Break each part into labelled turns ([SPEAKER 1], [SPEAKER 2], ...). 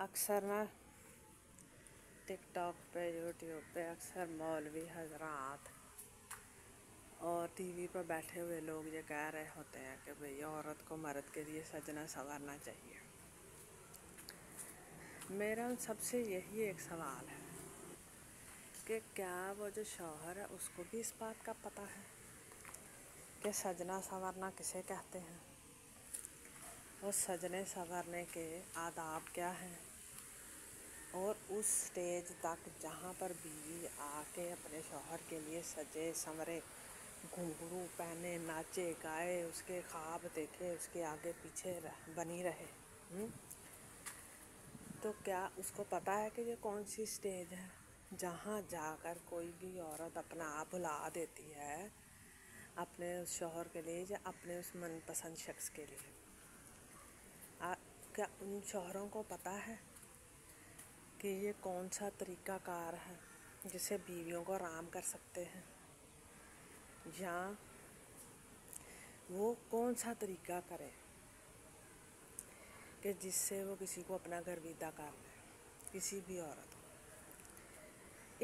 [SPEAKER 1] अक्सर ना टिकटॉक पे यूट्यूब पे अक्सर मौलवी हजरात और टीवी पर बैठे हुए लोग ये कह रहे होते हैं कि भाई औरत को मर्द के लिए सजना संवरना चाहिए। मेरा उन सबसे यही एक सवाल है कि क्या वो जो शौहर है उसको भी इस बात का पता है कि सजना संवरना किसे कहते हैं और सजने संवरने के आदाब क्या हैं, और उस स्टेज तक जहाँ पर बीवी आके अपने शौहर के लिए सजे संवरे घुंघरू पहने नाचे गाए उसके ख्वाब देखे उसके आगे पीछे बनी रहे। तो क्या उसको पता है कि ये कौन सी स्टेज है जहाँ जाकर कोई भी औरत अपना आप भुला देती है अपने उस शौहर के लिए या अपने उस मनपसंद शख्स के लिए? क्या उन शौहरों को पता है कि ये कौन सा तरीक़ाकार है जिससे बीवियों को आराम कर सकते हैं, या वो कौन सा तरीक़ा करे कि जिससे वो किसी को अपना घर विदा कर ले, किसी भी औरत को?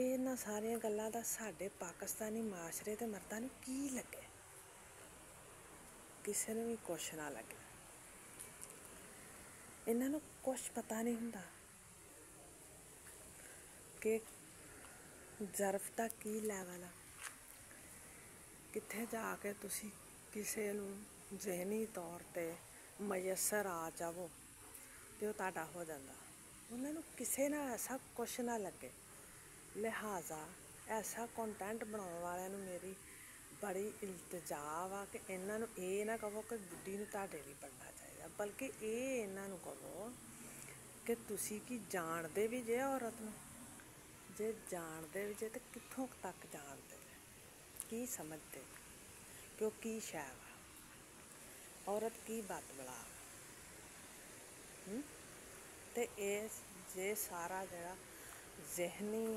[SPEAKER 1] इन्हां सारियां गल्लां दा साडे पाकिस्तानी माशरे ते मर्दां नूं की लगे? किसी नूं भी कुछ ना लगे। इन्हां नूं कुछ पता नहीं हुंदा कि ज़र्फ दा की लैवल आ, कित्थे जाके तुसी किसे नूं ज़हनी तौर ते मयसर आ जावो तो तुहाडा हो जांदा। उन्हां नूं किसे नाल ऐसा कुछ ना लगे। लिहाजा ऐसा कंटेंट बनाउण वालिआं नूं मेरी बड़ी इल्तजा वा कि इन्हां नूं ये ना कहो कि बुड्ढी नूं तुहाडे लई बनना चाहिदा, बल्कि ये इन्हां नूं कहो कि तुसी की जाणदे भी जे औरत नूं? जे जाणदे भी जे ते कित्थों तक जाणदे जे, की समझदे कि ओह की शै वा, औरत की बदबला ते इस जे सारा जेह्ड़ा ज़हनी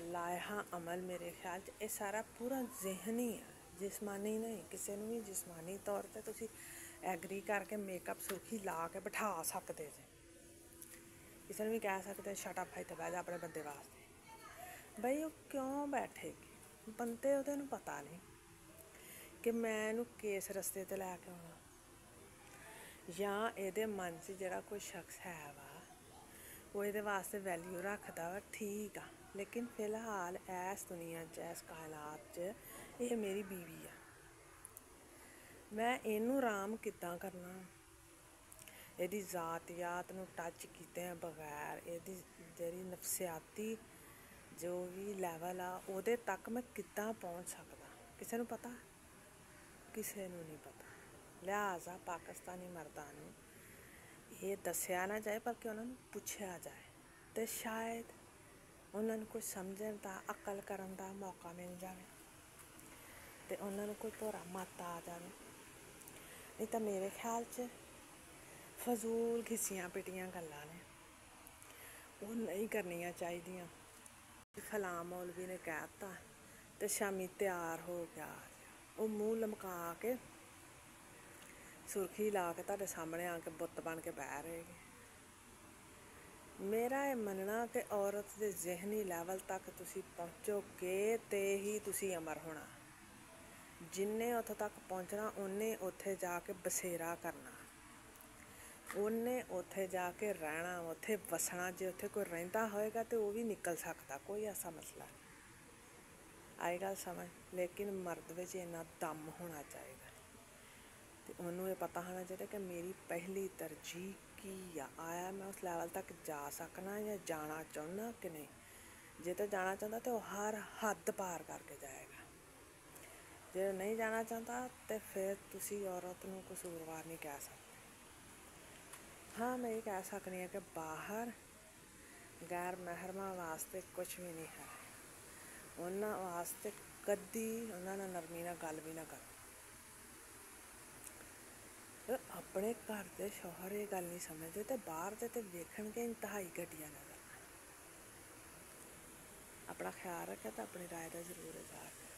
[SPEAKER 1] लाया अमल मेरे ख्याल च एह सारा पूरा ज़हनी है, जिस्मानी नहीं। किसी नूं भी जिस्मानी तौर ते तुसी एग्री करके मेकअप सुर्खी ला के बिठा सकदे जे, किसी नूं भी कह सकदे शट अप इत्थे बैह जा अपने बंदे वास्ते। बई ओह क्यों बैठेगी? बंदे ओहदे नूं पता नहीं कि मैं इहनूं किस रस्ते ते लैके आउणा, जां एहदे मन च जेह्ड़ा कोई शख्स है वा वो एहदे वास्ते वैल्यू रखदा वा, ठीक आ, लेकिन फिलहाल इस दुनिया च इस कायनात च एह मेरी बीवी आ। मैं इहनूं राम किद्दां करना? एहदी ज़ातियात नूं टच कीते बगैर एहदी जेह्ड़ी नफसियाती जो भी लैवल आ ओहदे तक मैं किद्दां पहुँच सकदा? किसे नूं पता? किसे नूं नहीं पता। लिहाजा पाकिस्तानी मर्दां नूं ये दस्सिया ना जाए बल्कि उन्हां नूं पुछया जाए ते शायद उन्हां नूं कुछ समझण दा अकल करन दा मौका मिल जाए ते उन्हां नूं कोई भोरा मत आ जाए। नहीं तां मेरे ख्याल च फजूल घिसियां पिटियां गल्लां ने, ओह नहीं करनियां चाहिदियां। फलां मौलवी ने कह दित्ता ते शामी तैयार हो के आ जा, ओह मूँह लमका के सुर्खी ला के तुहाडे सामने आके बुत बन के बह रहे। मेरा ये मनना कि औरत दे ज़हनी लैवल तक तुसी पहुँचोगे ते ही तुसी अमर होना। जिन्ने उत्थे तक पहुँचना उन्ने उत्थे जाके बसेरा करना, उन्ने उत्थे जाके रहना, उत्थे वसना। जे उत्थे कोई रहिंदा होएगा तो वह भी निकल सकदा, कोई ऐसा मसला नहीं। आई गल समझ? लेकिन मर्द विच इन्ना दम होना चाहिदा ते उन्नूं ये पता होना चाहिदा कि मेरी पहली तरजीह की आ, आया मैं उस लैवल तक जा सकना या जाना चाहुंदा कि नहीं। जे तो जाना चाहुंदा तो हर हद पार करके जाएगा, जे नहीं जाना चाहता तो फिर तुसी औरत नूं कसूरवार नहीं कह सकते। हाँ, मैं ये कह सकनी कि बाहर गैर महरमा वास्ते कुछ भी नहीं है, उन्हां वास्ते कदी उन्हां नाल नरमी नाल गल भी ना करो। अपने घर दे शौहर ये गल नहीं समझदे ते बाहर दे ते वेखणगे इंतहाई घटिया नज़र। अपना ख्याल रखें तो अपनी राय का जरूर इज़हार करें।